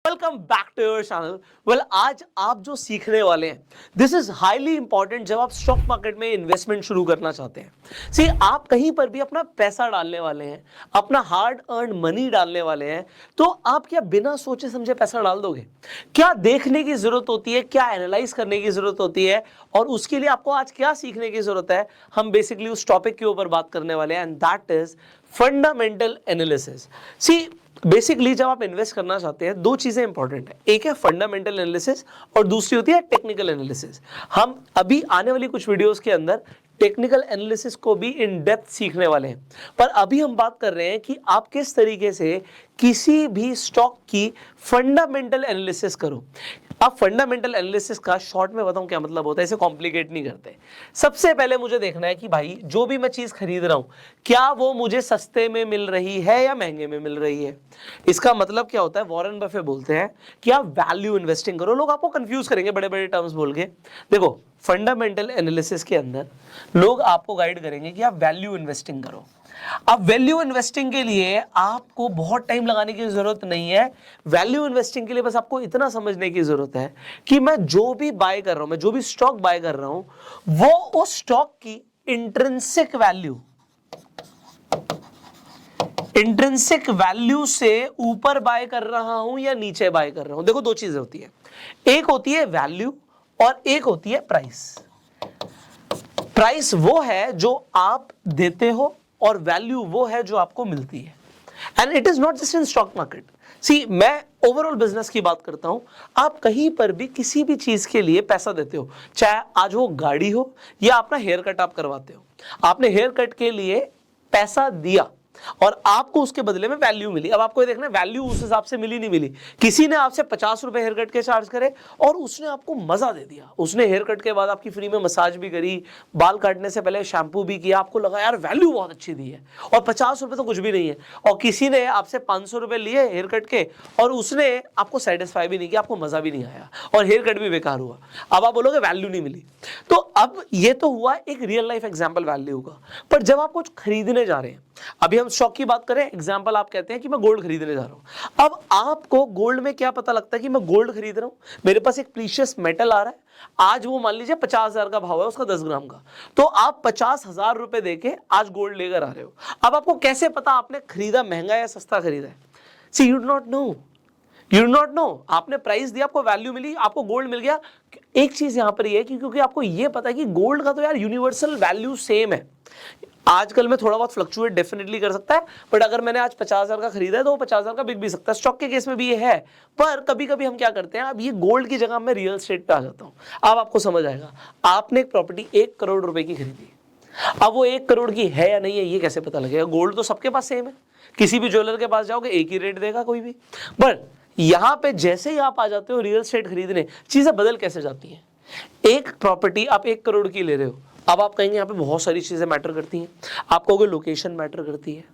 Welcome back to your channel. Well, आज आप जो सीखने वाले हैं दिस इज हाईली इंपॉर्टेंट जब आप स्टॉक मार्केट में इन्वेस्टमेंट शुरू करना चाहते हैं। सी, आप कहीं पर भी अपना पैसा डालने वाले हैं, अपना हार्ड अर्न मनी डालने वाले हैं, तो आप क्या बिना सोचे समझे पैसा डाल दोगे? क्या देखने की जरूरत होती है, क्या एनालाइज करने की जरूरत होती है, और उसके लिए आपको आज क्या सीखने की जरूरत है, हम बेसिकली उस टॉपिक के ऊपर बात करने वाले हैं, and that is fundamental analysis. See, basically जब आप इन्वेस्ट करना चाहते हैं, दो चीजें इंपॉर्टेंट है, एक है फंडामेंटल एनालिसिस और दूसरी होती है टेक्निकल एनालिसिस। हम अभी आने वाली कुछ वीडियोस के अंदर टेक्निकल एनालिसिस को भी इन डेप्थ सीखने वाले हैं, पर अभी हम बात कर रहे हैं कि आप किस तरीके से किसी भी स्टॉक की फंडामेंटल एनालिसिस करो। अब फंडामेंटल एनालिसिस का शॉर्ट में बताऊं क्या मतलब होता है, इसे कॉम्प्लिकेट नहीं करते। सबसे पहले मुझे देखना है कि भाई जो भी मैं चीज खरीद रहा हूं, क्या वो मुझे सस्ते में मिल रही है या महंगे में मिल रही है। इसका मतलब क्या होता है, वॉरेन बफे बोलते हैं कि आप वैल्यू इन्वेस्टिंग करो। लोग आपको कंफ्यूज करेंगे बड़े बड़े टर्म्स बोल के। देखो, फंडामेंटल एनालिसिस के अंदर लोग आपको गाइड करेंगे कि आप वैल्यू इन्वेस्टिंग करो। अब वैल्यू इन्वेस्टिंग के लिए आपको बहुत टाइम लगाने की जरूरत नहीं है। वैल्यू इन्वेस्टिंग के लिए बस आपको इतना समझने की जरूरत है कि मैं जो भी बाय कर रहा हूं, मैं जो भी स्टॉक बाय कर रहा हूं, वो उस स्टॉक की इंट्रिंसिक वैल्यू से ऊपर बाय कर रहा हूं या नीचे बाय कर रहा हूं। देखो, दो चीजें होती है, एक होती है वैल्यू और एक होती है प्राइस। प्राइस वो है जो आप देते हो और वैल्यू वो है जो आपको मिलती है। And it is not just in stock market. See, मैं ओवरऑल बिजनेस की बात करता हूं। आप कहीं पर भी किसी भी चीज के लिए पैसा देते हो, चाहे आज वो गाड़ी हो या अपना हेयर कट आप करवाते हो। आपने हेयर कट के लिए पैसा दिया और आपको उसके बदले में वैल्यू मिली। अब आपको ये देखना, वैल्यू उस हिसाब से मिली नहीं मिली। किसी ने आपसे 50 रुपए हेयर कट के चार्ज करे और उसने आपको मजा दे दिया। उसने हेयर कट के बाद आपकी फ्री में मसाज भी करी, बाल काटने से पहले शैम्पू भी किया, आपको लगा यार वैल्यू बहुत अच्छी दी है, और 50 रुपए तो कुछ भी नहीं है। और किसी ने आपसे 500 रुपए लिए हेयर कट के और उसने आपको सेटिस्फाई भी नहीं किया, आपको मजा भी नहीं आया और हेयर कट भी बेकार हुआ। अब आप बोलोगे वैल्यू नहीं मिली। तो अब ये तो हुआ एक रियल लाइफ एग्जांपल वैल्यू का। पर जब आप कुछ खरीदने जा रहे हैं, अभी हम स्टॉक की बात करें, एग्जांपल आप कहते हैं कि मैं गोल्ड खरीदने जा रहा हूं। अब आपको गोल्ड में क्या पता लगता है कि मैं गोल्ड खरीद रहा हूं, मेरे पास एक प्रीशियस मेटल आ रहा है, आज वो मान लीजिए 50,000 का भाव है उसका 10 ग्राम का, तो आप 50,000 रुपए देके आज गोल्ड लेकर आ रहे हो। अब आपको कैसे पता आपने खरीदा महंगा या सस्ता खरीदा है? सी, यू डू नॉट नो। आपने प्राइस दिया, आपको वैल्यू मिली, आपको गोल्ड मिल गया। एक चीज यहां पर ये है कि क्योंकि आपको ये पता है कि गोल्ड का तो यार यूनिवर्सल वैल्यू सेम है। आजकल में थोड़ा बहुत फ्लक्चुएट डेफिनेटली कर सकता है, बट अगर मैंने आज 50,000 का खरीदा है तो वो 50,000 का बिक भी सकता है। स्टॉक के केस में भी ये है। पर कभी कभी हम क्या करते हैं, अब ये गोल्ड की जगह मैं रियल एस्टेट पे आ जाता हूं। अब आपको समझ आएगा, आपने एक प्रॉपर्टी 1 करोड़ रुपए की खरीदी, अब वो 1 करोड़ की है या नहीं है ये कैसे पता लगेगा? गोल्ड तो सबके पास सेम है, किसी भी ज्वेलर के पास जाओगे एक ही रेट देगा कोई भी। बट यहां पे जैसे ही आप आ जाते हो रियल एस्टेट खरीदने, चीजें बदल कैसे जाती हैं। एक प्रॉपर्टी आप 1 करोड़ की ले रहे हो, अब आप कहेंगे यहाँ पे बहुत सारी चीजें मैटर करती हैं। आप कहोगे लोकेशन मैटर करती है,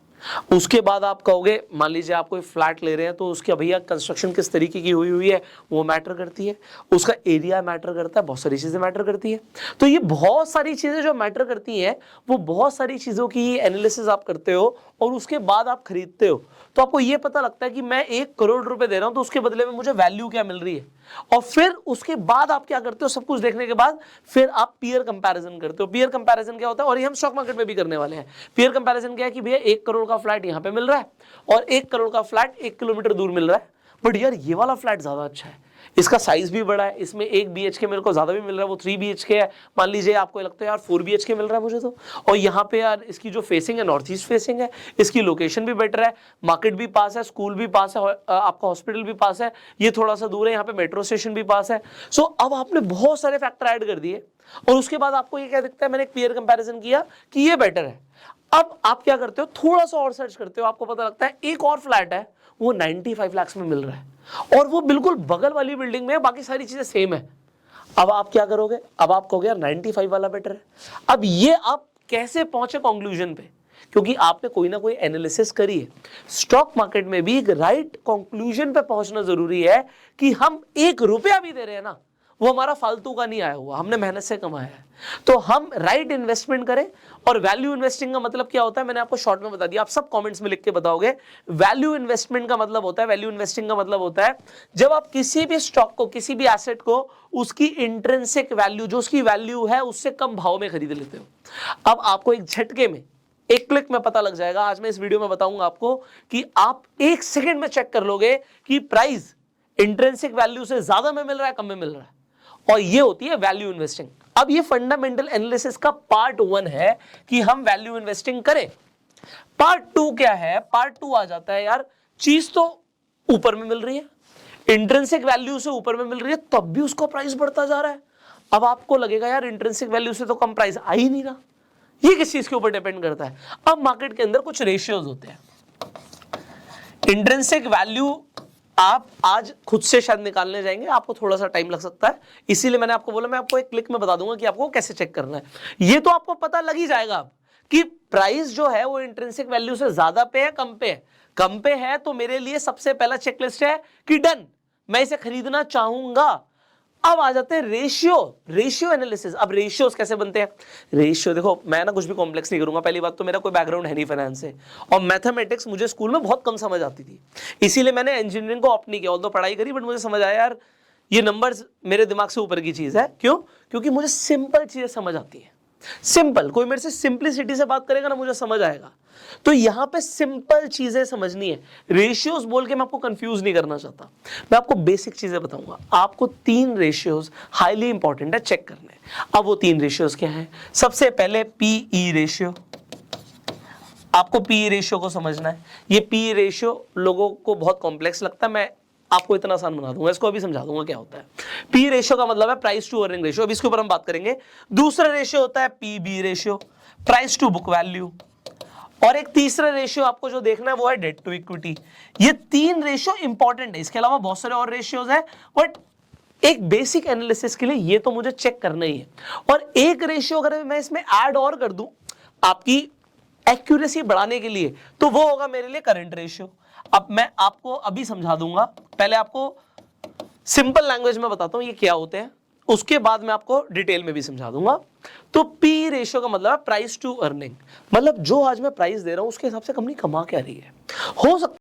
उसके बाद आप कहोगे मान लीजिए आप कोई फ्लैट ले रहे हैं तो उसके भैया कंस्ट्रक्शन किस तरीके की हुई है वो मैटर करती है, उसका एरिया मैटर करता है, बहुत सारी चीजें मैटर करती है। तो ये बहुत सारी चीजें जो मैटर करती हैं, वो बहुत सारी चीजों की एनालिसिस आप करते हो और उसके बाद आप खरीदते हो। तो आपको ये पता लगता है कि मैं 1 करोड़ रुपए दे रहा हूं तो उसके बदले में मुझे वैल्यू क्या मिल रही है। और फिर उसके बाद आप क्या करते हो, सब कुछ देखने के बाद फिर आप पीयर कंपैरिजन करते हो। पीयर कंपैरिजन क्या होता है, और ये हम स्टॉक मार्केट में भी करने वाले हैं। पीयर कंपैरिजन क्या है कि भैया 1 करोड़ का फ्लैट यहां पे मिल रहा है और 1 करोड़ का फ्लैट 1 किलोमीटर दूर मिल रहा है, बट यार ये वाला फ्लैट ज्यादा अच्छा है, इसका साइज भी बड़ा है, इसमें 1 BHK मेरे को ज्यादा भी मिल रहा है, वो 3 BHK है। मान लीजिए आपको लगता है यार 4 BHK मिल रहा है मुझे तो, और यहाँ पे यार इसकी जो फेसिंग है नॉर्थ ईस्ट फेसिंग है, इसकी लोकेशन भी बेटर है, मार्केट भी पास है, स्कूल भी पास है, आपका हॉस्पिटल भी पास है, ये थोड़ा सा दूर है, यहाँ पे मेट्रो स्टेशन भी पास है। सो अब आपने बहुत सारे फैक्टर ऐड कर दिए और उसके बाद आपको ये क्या दिखता है, मैंने एक पीयर कंपैरिजन किया कि ये बेटर है। अब आप क्या करते हो, थोड़ा सा और सर्च करते हो, आपको पता लगता है एक और फ्लैट है वो 95 लाख में मिल रहा है और वो बिल्कुल बगल वाली बिल्डिंग में है, बाकी सारी चीजें सेम है। अब आप क्या करोगे, अब आप कहोगे यार 95 वाला बेटर है। अब ये आप कैसे पहुंचे कंक्लूजन पे, क्योंकि आपने कोई ना कोई एनालिसिस करी है। स्टॉक मार्केट में भी एक राइट कंक्लूजन पे पहुंचना जरूरी है कि हम 1 रुपया भी दे रहे हैं ना, वो हमारा फालतू का नहीं आया हुआ, हमने मेहनत से कमाया है। तो हम राइट इन्वेस्टमेंट करें। और वैल्यू इन्वेस्टिंग का मतलब क्या होता है, मैंने आपको शॉर्ट में बता दिया, आप सब कमेंट्स में लिख के बताओगे। वैल्यू इन्वेस्टमेंट का मतलब होता है, वैल्यू इन्वेस्टिंग का मतलब होता है जब आप किसी भी स्टॉक को, किसी भी एसेट को उसकी इंट्रिंसिक वैल्यू, जो उसकी वैल्यू है, उससे कम भाव में खरीद लेते हो। अब आपको एक झटके में, एक क्लिक में पता लग जाएगा, आज मैं इस वीडियो में बताऊंगा आपको कि आप एक सेकंड में चेक कर लोगे कि प्राइस इंट्रिंसिक वैल्यू से ज्यादा में मिल रहा है, कम में मिल रहा है। और ये होती है वैल्यू इन्वेस्टिंग। अब ये फंडामेंटल एनालिसिस का पार्ट 1 है कि हम वैल्यू इन्वेस्टिंग करें। पार्ट 2 क्या है? पार्ट 2 आ जाता है, यार चीज तो ऊपर में मिल रही है, इंट्रिंसिक वैल्यू से ऊपर में मिल रही है, तब भी उसका प्राइस बढ़ता जा रहा है। अब आपको लगेगा यार इंट्रिंसिक वैल्यू से तो कम प्राइस आ ही नहीं रहा। ये किस चीज के ऊपर डिपेंड करता है? अब मार्केट के अंदर कुछ रेशियोज होते हैं। इंट्रिंसिक वैल्यू आप आज खुद से शायद निकालने जाएंगे, आपको थोड़ा सा टाइम लग सकता है, इसीलिए मैंने आपको बोला मैं आपको एक क्लिक में बता दूंगा कि आपको कैसे चेक करना है। ये तो आपको पता लग ही जाएगा अब कि प्राइस जो है वो इंट्रिंसिक वैल्यू से ज्यादा पे है, कम पे है। कम पे है तो मेरे लिए सबसे पहला चेकलिस्ट है कि डन, मैं इसे खरीदना चाहूंगा। अब आ जाते हैं रेशियो एनालिसिस। अब रेशियोज कैसे बनते हैं? रेशियो देखो, मैं ना कुछ भी कॉम्प्लेक्स नहीं करूंगा। पहली बात तो मेरा कोई बैकग्राउंड है नहीं फाइनेंस से, और मैथमेटिक्स मुझे स्कूल में बहुत कम समझ आती थी, इसीलिए मैंने इंजीनियरिंग को ऑप्ट नहीं किया। ऑल्दो पढ़ाई करी, बट मुझे समझ आया यार ये नंबर्स मेरे दिमाग से ऊपर की चीज है। क्यों? क्योंकि मुझे सिंपल चीजें समझ आती है। सिंपल, कोई मेरे से सिंपलिसिटी से बात करेगा ना, मुझे समझ आएगा। तो यहां पे सिंपल चीजें समझनी है। रेशियोज बोल के मैं आपको कंफ्यूज नहीं करना चाहता, मैं आपको बेसिक चीजें बताऊंगा। आपको 3 रेशियोज हाईली इंपॉर्टेंट है चेक करने। अब वो 3 रेशियोज क्या हैं? सबसे पहले पीई रेशियो। आपको पीई रेशियो को समझना है। ये पीई रेशियो लोगों को बहुत कॉम्प्लेक्स लगता है, मैं आपको इतना आसान बना दूंगा, इसको अभी समझा दूंगा क्या होता है। पी रेशियो का मतलब है प्राइस टू अर्निंग रेशियो, अब इसके ऊपर हम बात करेंगे। दूसरा रेशियो होता है PB ratio, price to book value. और एक तीसरा रेशियो आपको जो देखना है वो है डेट टू इक्विटी। ये 3 रेशियो इंपॉर्टेंट है, इसके अलावा बहुत सारे और रेशियोज हैं, बट एक बेसिक एनालिसिस के लिए ये तो मुझे चेक करना ही है। और एक रेशियो अगर मैं इसमें ऐड और कर दूं आपकी एक्यूरेसी बढ़ाने के लिए, तो वो होगा मेरे लिए करंट रेशियो। अब मैं आपको अभी समझा दूंगा, पहले आपको सिंपल लैंग्वेज में बताता हूं ये क्या होते हैं, उसके बाद मैं आपको डिटेल में भी समझा दूंगा। तो पी रेशियो का मतलब है प्राइस टू अर्निंग, मतलब जो आज मैं प्राइस दे रहा हूं उसके हिसाब से कंपनी कमा क्या रही है। हो सकता